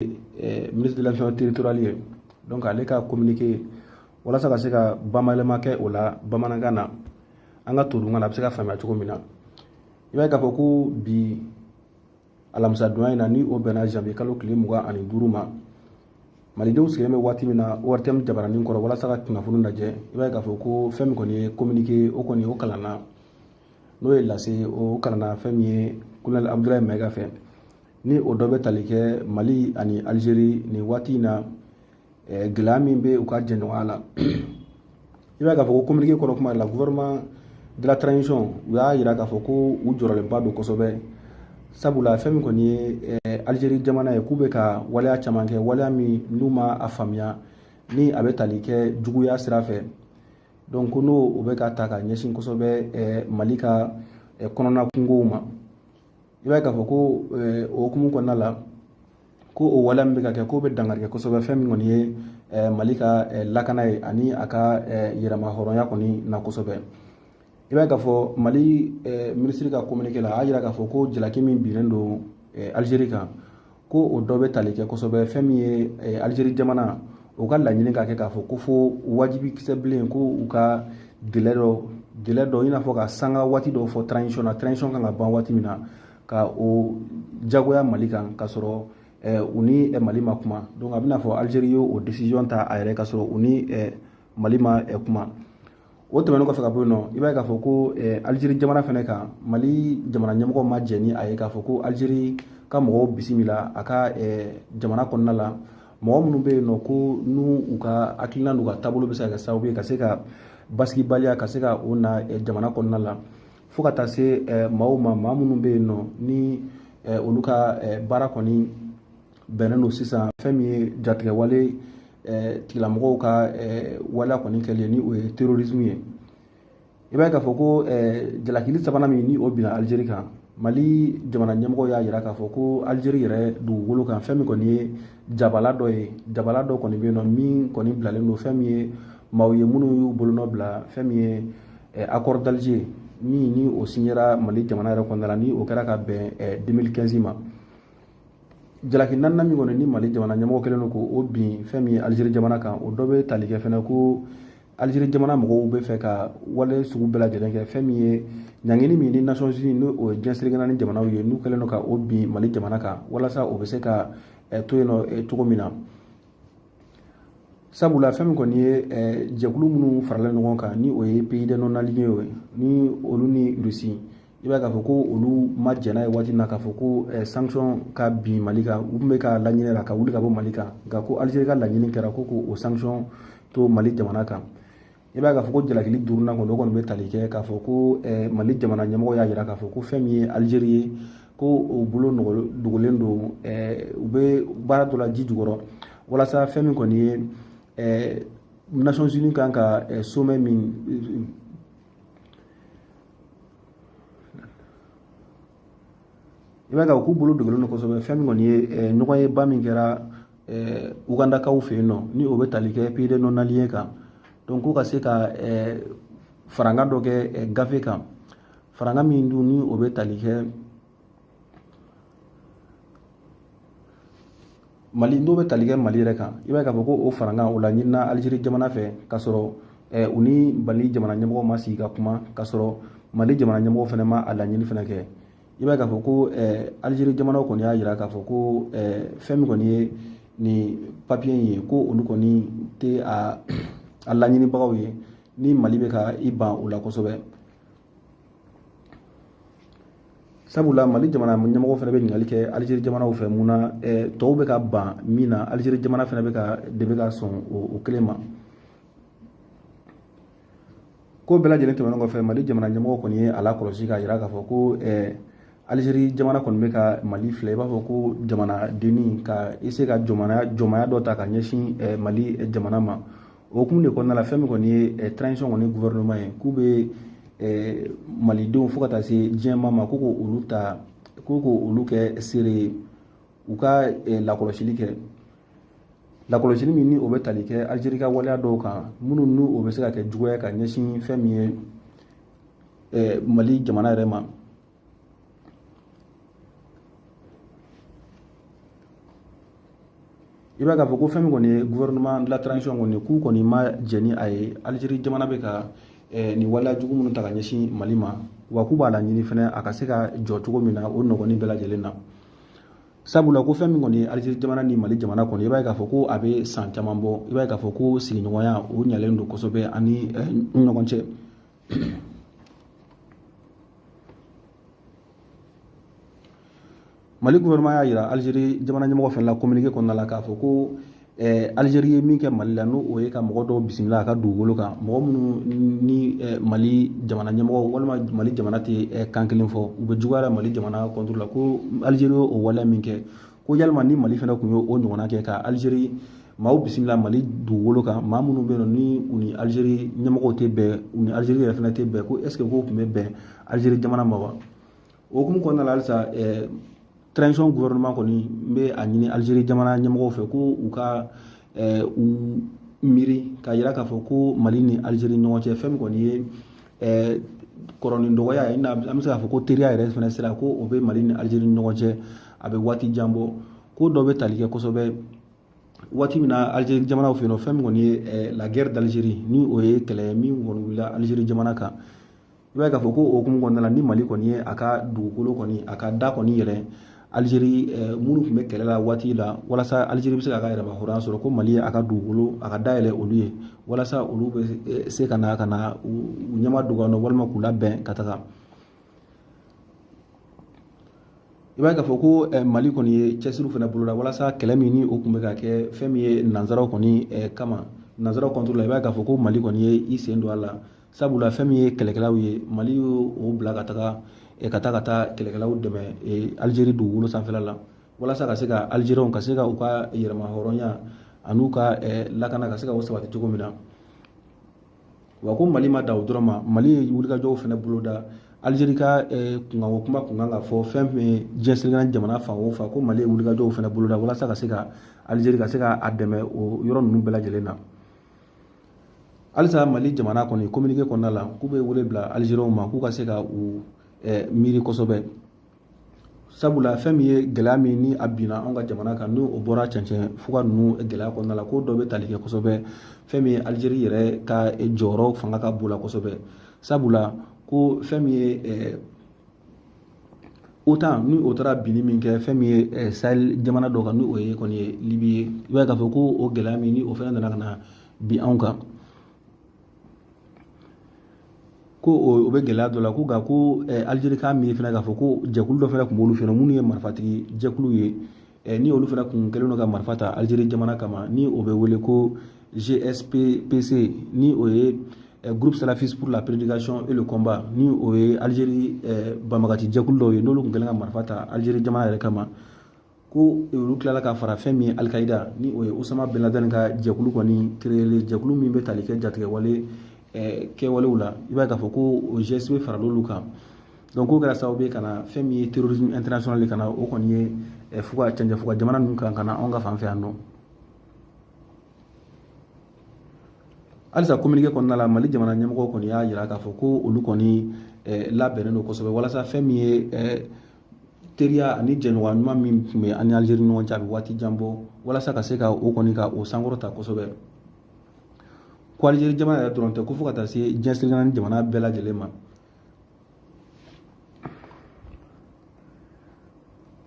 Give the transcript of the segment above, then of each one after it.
ministre de l'action territoriale donc ale ka communiqué walasa ka se ka bamayɛlɛma kɛ o la bamanankan na an ka todunkan na a bɛ se ka faamuya cogo min na i b'a ye k'a fɔ ko bi alamisa donya in na ni o bɛnna janvier kalo tile 25 ma malidenw sigilen bɛ waati min na ORTM jabaranin kɔrɔ walasa ka kunnafoni lajɛ i b'a ye k'a fɔ ko fɛn min kɔni ye communiqué o kɔni o kalanna n'o ye lase o kalanna fɛn min ye colonel Abdoulaye Mayiga fɛ ni o dɔ bɛ tali kɛ Mali ani Algérie ni waati in na gɛlɛya min bɛ u ka jɛɲɔgɔnya la i b'a ye k'a fɔ ko communiqué kɔnɔ kuma la gouvernement de la transition u y'a jira k'a fɔ ko u jɔrɔlenba don kosɛbɛ sabula fɛn min kɔni ye Algérie jamana ye k'u bɛ ka waleya caman kɛ waleya min n'u ma a faamuya ni a bɛ tali kɛ juguya sira fɛ donc ko n'o o bɛ ka ta ka ɲɛsin kosɛbɛ Mali ka kɔnɔna kungow ma i b'a ye k'a fɔ ko o hukumu kɔnɔna la ko o waleya min bɛ ka kɛ k'o bɛ dankari kɛ kosɛbɛ fɛn min kɔni ye Mali ka lakana ye ani a ka yɛrɛma hɔrɔnya kɔni na kosɛbɛ i b'a ye k'a fɔ Mali ministre ka communiqué la a y'a jira k'a fɔ ko jalaki min binnen don Algérie kan ko o dɔ bɛ tali kɛ kosɛbɛ fɛn min ye Algérie jamana o ka laɲini ka kɛ k'a fɔ ko fo wajibi kisɛ bilen ko u ka délai dɔ i n'a fɔ ka sanga waati dɔw fɔ transition na transition kan ka ban waati min na ka o jagoya Mali kan k'a sɔrɔ u ni Mali ma kuma donc a bɛna fɔ Algérie y'o décision ta a yɛrɛ k'a sɔrɔ u ni Mali ma kuma o tɛmɛnen kɔfɛ ka bɔ yen nɔ i b'a ye k'a fɔ ko Algérie jamana fɛnɛ kan Mali jamana ɲɛmɔgɔ ma jɛ ni a ye k'a fɔ ko Algérie ka mɔgɔw bisimila a ka jamana kɔnɔna la mɔgɔ minnu bɛ yen nɔ ko n'u u ka hakilina n'u ka taabolo bɛ se ka kɛ sababu ye ka se ka basigibaliya ka se ka o na jamana kɔnɔna la fo ka taa se maa minnu bɛ yen nɔ ni olu ka baara kɔni bɛnnen don sisan fɛn min ye jatigɛwale tigilamɔgɔw ka waleya kɔni kɛlen ni o ye terrorisme ye i b'a ye k'a fɔ ko jalakili sabanan min ni o binna Algérie kan Mali jamana ɲɛmɔgɔ y'a jira k'a fɔ ko Algérie yɛrɛ dugukolo kan fɛn min kɔni ye jabala dɔ kɔni bɛ yen nɔ min kɔni bilalen don fɛn min ye maaw ye minnu y'u bolonɔ bila fɛn min ye accord d'Alger min ni o signera Mali jamana yɛrɛ kɔnɔna la ni o kɛra ka bɛn 2015 ma jalaki naaninan min kɔni ni Mali jamana ɲɛmɔgɔ kɛlen don k'o bin fɛn min ye Algérie jamana kan o dɔ bɛ tali kɛ fɛnɛ ko Algérie jamana mɔgɔw bɛ fɛ ka wale sugu bɛɛ lajɛlen kɛ fɛn min ye ɲangini min ni Nations Unies n'o o ye diɲɛsirigana ni jamanaw ye n'u kɛlen don ka o bin Mali jamana kan walasa o bɛ se ka to yen nɔ cogo min na sabula fɛn min kɔni ye jɛkulu minnu faralen ɲɔgɔn kan ni o ye pays des non alignés ye ni olu ni Russie i b'a k'a fɔ ko olu ma jɛn n'a ye waati na k'a fɔ ko sanction ka bin Mali kan u tun bɛ ka laɲini la ka wuli ka bɔ Mali kan nka ko Algérie ka laɲini kɛra ko k'o sanction to Mali jamana kan i b'a k'a fɔ ko jalakili duurunan kɔni o kɔni bɛ tali kɛ k'a fɔ ko Mali jamana ɲɛmɔgɔ y'a jira k'a fɔ ko fɛn min ye Algérie ye ko o bolo dogolen don u bɛ baara dɔ la ji jukɔrɔ walasa fɛn min kɔni ye Nations Unies kan ka sommet min i b'a k'u bolo dogolen don kosɛbɛ fɛn min kɔni ye ɲɔgɔn ye ba min kɛra Ugandakaw fɛ yen nɔ ni o bɛ tali kɛ pays des non alignés kan donc ko ka se ka faranga dɔ kɛ gafe kan faranga min dun ni o bɛ tali kɛ Mali n'o bɛ tali kɛ Mali yɛrɛ kan i b'a ye k'a fɔ ko o faranga o la ɲinina Algérie jamana fɛ k'a sɔrɔ u ni Mali jamana ɲɛmɔgɔ ma sigi ka kuma k'a sɔrɔ Mali jamana ɲɛmɔgɔ fɛnɛ ma a laɲini fɛnɛ kɛ i b'a ye k'a fɔ ko Algérie jamana kɔni y'a jira k'a fɔ ko fɛn min kɔni ye nin papier in ye ko olu kɔni tɛ a laɲinibagaw ye ni Mali bɛ ka i ban o la kosɛbɛ sabula Mali jamana ɲɛmɔgɔ fɛnɛ bɛ ɲininkali kɛ Algérie jamanaw fɛ mun na tɔw bɛ ka ban min na Algérie jamana fɛnɛ bɛ ka sɔn o kelen ma ko bɛɛ lajɛlen tɛmɛnen kɔfɛ Mali jamana ɲɛmɔgɔ kɔni ye a lakɔlɔsi k'a jira k'a fɔ ko Algérie jamana kɔni bɛ ka Mali filɛ i b'a fɔ ko jamana denni ka essayer ka jɔnmaya dɔ ta ka ɲɛsin Mali jamana ma o hukumu de kɔnɔna la fɛn min kɔni ye transition kɔni gouvernement ye k'u bɛ malidenw fo ka taa se diɲɛma ma ko k'olu kɛ seere ye u ka lakɔlɔsili kɛ lakɔlɔsili min ni o bɛ tali kɛ Algérie ka waleya dɔw kan minnu n'u o bɛ se ka kɛ juguya ka ɲɛsin fɛn min ye Mali jamana yɛrɛ ma i b'a k'a fɔ ko fɛn min kɔni ye gouvernement de la transition kɔni k'u kɔni ma jɛ ni a ye Algérie jamana bɛ ka nin waleya jugu minnu ta ka ɲɛsin Mali ma wa k'u b'a laɲini fɛnɛ a ka se ka jɔ cogo min na o nɔgɔni bɛɛ lajɛlen na sabula ko fɛn min kɔni ye Algérie jamana ni Mali jamana kɔni i b'a ye k'a fɔ ko a bɛ san caman bɔ i b'a ye k'a fɔ ko sigiɲɔgɔnya o ɲalen don kosɛbɛ ani ɲɔgɔn cɛ Mali gouvernement y'a yira Algérie jamana ɲɛmɔgɔ fɛnɛ la communiqué kɔnɔna la k'a fɔ ko Algérie ye min kɛ Mali la n'o o ye ka mɔgɔ dɔw bisimila a ka dugukolo kan mɔgɔ minnu ni Mali jamana ɲɛmɔgɔ walima Mali jamana tɛ kan kelen fɔ u bɛ juguyara Mali jamana contre la ko Algérie o waleya min kɛ ko yalima ni Mali fɛnɛ tun ye o ɲɔgɔnna kɛ ka Algérie maaw bisimila Mali dugukolo kan maa minnu bɛ yen nɔ ni u ni Algérie ɲɛmɔgɔw tɛ bɛn u ni Algérie yɛrɛ fɛnɛ tɛ bɛn ko est ce que k'o tun bɛ bɛn Algérie jamana ma wa o hukumu kɔnɔna la halisa transition gouvernement kɔni n bɛ a ɲini Algérie jamana ɲɛmɔgɔw fɛ ko u ka u miiri k'a yira k'a fɔ ko Mali ni Algérie ɲɔgɔn cɛ fɛn min kɔni ye kɔrɔnin dɔgɔya ye an bɛ se k'a fɔ ko teriya yɛrɛ fɛnɛ sera ko o bɛ Mali ni Algérie ɲɔgɔn cɛ a bɛ waati jan bɔ ko dɔ bɛ tali kɛ kosɛbɛ waati min na Algérie jamanaw fɛ yen nɔ fɛn min kɔni ye la guerre d'Algérie ni o ye kɛlɛ min kɔni wulila Algérie jamana kan i b'a ye k'a fɔ ko o hukumu kɔnɔna la ni Mali kɔni ye a ka dugukolo kɔni a ka da kɔni yɛrɛ Algérie minnu tun bɛ kɛlɛ la waati la walasa Algérie bɛ se k'a ka yɛrɛmahɔrɔnya sɔrɔ ko Mali ye a ka dugukolo a ka dayɛlɛ olu ye walasa olu bɛ se ka na u ɲɛma dogo a nɔ walima k'u labɛn ka taga i b'a ye k'a fɔ ko Mali kɔni ye cɛsiriw fana boloda walasa kɛlɛ min ni o tun bɛ ka kɛ fɛn min ye nanzaraw kɔni kama nanzaraw contre la i b'a ye k'a fɔ ko Mali kɔni ye i sen don a la sabula fɛn min ye kɛlɛkɛlaw ye Mali y'o bila ka taa kɛlɛkɛlaw dɛmɛ Algérie dugukolo sanfɛla la walasa ka se ka Algériens ka se ka u ka yɛrɛmahɔrɔnya an'u ka lakana ka se ka o sabati cogo min na wa ko Mali ma da o dɔrɔn ma Mali ye wulikajɔw fɛnɛ boloda Algérie ka kunkanko kuma kun kan ka fɔ fɛn fɛn ye diɲɛ selekana jamana fan o fan ko Mali ye wulikajɔw fɛnɛ boloda walasa ka se ka Algérie ka se ka a dɛmɛ o yɔrɔ ninnu bɛɛ lajɛlen na halisa Mali jamana kɔni communiqué kɔnɔna la k'u bɛ wele bila Algériens ma k'u ka se ka u miiri kosɛbɛ sabula fɛn min ye gɛlɛya min ni a binna anw ka jamana kan n'o bɔra cɛncɛn fuga ninnu gɛlɛya kɔnɔna la ko dɔ bɛ tali kɛ kosɛbɛ fɛn min ye Algérie yɛrɛ ka jɔyɔrɔ fanga ka bon la kosɛbɛ sabula ko fɛn min ye OTAN ni o taara binni min kɛ fɛn min ye Sahel jamana dɔ kan ni o ye kɔni ye Libi ye i b'a ye k'a fɔ ko o gɛlɛya min ni o fɛnɛ nana ka na bin anw kan ko o bɛ gɛlɛya dɔ la ko nka ko Algérie k'a miiri fɛnɛ k'a fɔ ko jɛkulu dɔ fɛnɛ tun b'olu fɛ yen minnu ye marifatigi jɛkulu ye ni olu fɛnɛ tun kɛlen don ka marifa ta Algérie jamana kama ni o bɛ wele ko GSPC ni o ye groupe salafiste pour la prédication et le combat ni o ye Algérie banbagati jɛkulu dɔw ye n'olu tun kɛlen ka marifa ta Algérie jamana yɛrɛ kama ko olu tilala ka fara fɛn min ye Al-Qaïda ni o ye Osama Ben Laden ka jɛkulu kɔni créé jɛkulu min bɛ tali kɛ jatigɛwale kɛwalew la i b'a ye k'a fɔ ko o GSP farala olu kan donc k'o kɛra sababu ye ka na fɛn min ye terrorisme international ka na o kɔni ye cɛncɛn fuga jamana ninnu kan ka na anw ka fan fɛ yan nɔ halisa communiqué kɔnɔna la Mali jamana ɲɛmɔgɔw kɔni y'a jira k'a fɔ ko olu kɔni labɛnnen don kosɛbɛ walasa fɛn min ye teriya ani jɛɲɔgɔnya ɲuman min tun bɛ ani Algérie ni ɲɔgɔn cɛ a bɛ waati jan bɔ walasa ka se ka o kɔni ka o sankɔrɔta kosɛbɛ ko Algérie jamana yɛrɛ dɔrɔn tɛ ko fo ka taa se diɲɛ selekana jamana bɛɛ lajɛlen ma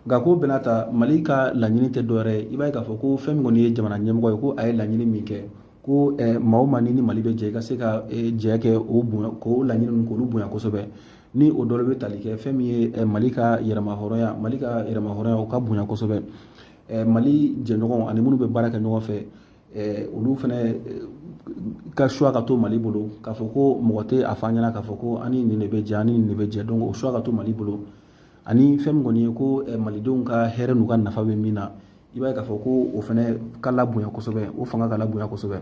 nka ko bɛna ta Mali ka laɲini tɛ dɔwɛrɛ ye i b'a ye k'a fɔ ko fɛn min kɔni ye jamana ɲɛmɔgɔ ye ko a ye laɲini min kɛ ko maa o maa ni Mali bɛ jɛ i ka se ka jɛ kɛ o bonya k'o laɲini ninnu k'olu bonya kosɛbɛ ni o dɔ bɛ tali kɛ fɛn min ye Mali ka yɛrɛmahɔrɔnya o ka bonya kosɛbɛ Mali jɛɲɔgɔnw ani minnu bɛ baara kɛ ɲɔgɔn fɛ olu fɛnɛ ka choix ka to Mali bolo k'a fɔ ko mɔgɔ tɛ a fɔ an ɲɛna k'a fɔ ko ani nin de bɛ jɛ ani nin de bɛ jɛ donc o choix ka to Mali bolo ani fɛn min kɔni ye ko malidenw ka hɛrɛ n'u ka nafa bɛ min na i b'a ye k'a fɔ ko o fɛnɛ ka labonya kosɛbɛ o fanga ka labonya kosɛbɛ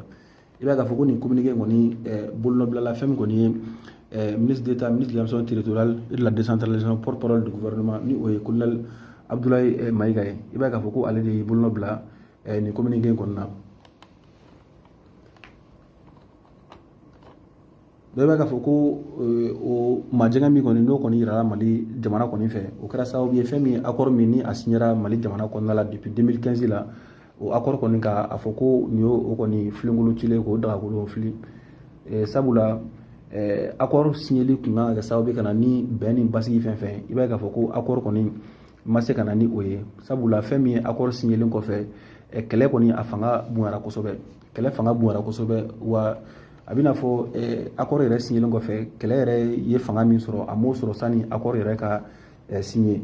i b'a ye k'a fɔ ko nin communiqué kɔni bolonɔbilala fɛn min kɔni ye ministre d'État ministre de l'administration territoriale et de la décentralisation porte-parole du gouvernement ni o ye colonel Abdoulaye Maïga ye i b'a ye k'a fɔ ko ale de ye bolonɔ bila nin communiqué kɔni na dɔw b'a k'a fɔ ko o majɛngɛ min kɔni n'o kɔni yirala Mali jamana kɔni fɛ o kɛra sababu ye fɛn min accord min ni a signera Mali jamana kɔnɔna la depuis 2015 la o accord kɔni ka a fɔ ko nin y'o kɔni filenkolo cilen k'o dagakolo fili sabula accord signeli kun kan ka kɛ sababu ka na ni bɛn ni basigi fɛn fɛn i b'a ye k'a fɔ ko accord kɔni ma se ka na ni o ye sabula fɛn min ye accord signelen kɔfɛ kɛlɛ kɔni a fanga bonyara kosɛbɛ kɛlɛ fanga bonyara kosɛbɛ wa a bɛna fɔ accord yɛrɛ signelen kɔfɛ kɛlɛ yɛrɛ ye fanga min sɔrɔ a m'o sɔrɔ sani accord yɛrɛ ka signé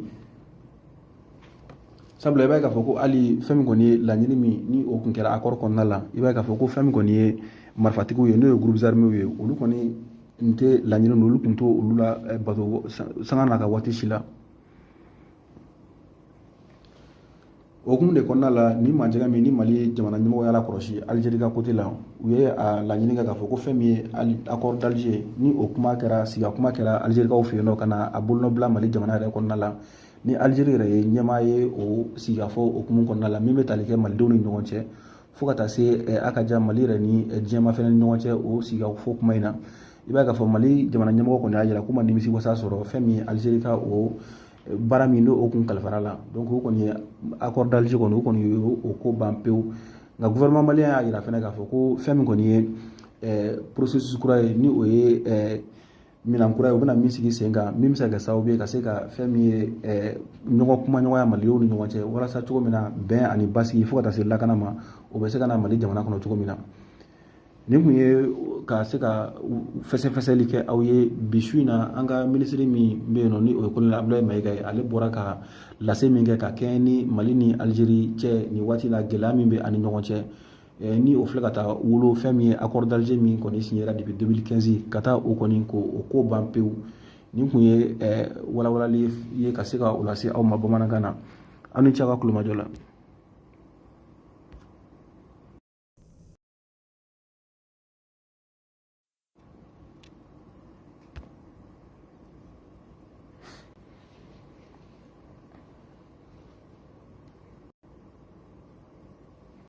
sabula i b'a ye k'a fɔ ko hali fɛn min kɔni ye laɲini min ni o kun kɛra accord kɔnɔna la i b'a ye k'a fɔ ko fɛn min kɔni ye marifatigiw ye n'o ye groupes armés ye olu kɔni tun tɛ laɲini olu tun t'o olu la bato sanga n'a ka waati si la o hukumu de kɔnɔna la ni manjɛgɛ min ni Mali jamana ɲɛmɔgɔ y'a lakɔlɔsi Algérie ka côté la u ye a laɲini kɛ k'a fɔ ko fɛn min ye accord d'Alger ni o kuma kɛra siga kuma kɛra Algérikaw fɛ yen nɔ ka na a bolonɔbila Mali jamana yɛrɛ kɔnɔna la ni Algérie yɛrɛ ye ɲɛmaa ye o sigikafɔ hukumu kɔnɔna la min bɛ tali kɛ malidenw ni ɲɔgɔn cɛ fo ka taa se a ka ja Mali yɛrɛ ni diɲɛma fɛnɛ ni ɲɔgɔn cɛ o sigikafɔ kuma in na i b'a ye k'a fɔ Mali jamana ɲɛmɔgɔ kɔni y'a jira k'u ma nimisi wasa sɔrɔ fɛn min ye Algérie ka o baara min n'o kun kalifara la donc o kɔni ye accord d'Alger kɔni o kɔni ye o ko ban pewu nka gouvernement malien y'a jira fɛnɛ k'a fɔ ko fɛn min kɔni ye processus kura ye ni o ye minan kura ye u bɛna min sigi sen kan min bɛ se ka kɛ sababu ye ka se ka fɛn min ye ɲɔgɔn kuma ɲɔgɔnya malidenw ni ɲɔgɔn cɛ walasa cogo min na bɛn ani basigi fo ka taa se lakana ma o bɛ se ka na Mali jamana kɔnɔ cogo min na nin kun ye ka se ka fɛsɛfɛsɛli kɛ aw ye bi su in na an ka minisiri min bɛ yen nɔ ni o ye Kolonɛli Abdulaye Mayiga ye ale bɔra ka lase min kɛ ka kɛɲɛ ni Mali ni Algérie cɛ nin waati la gɛlɛya min bɛ ani ɲɔgɔn cɛ ni o filɛ ka taa wolo fɛn min ye accord d'Alger min kɔni signera depuis 2015 ka taa o kɔni ko ko ban pewu nin kun ye walawalali ye ka se ka o lase aw ma bamanankan na aw ni ce a ka kulomajɔ la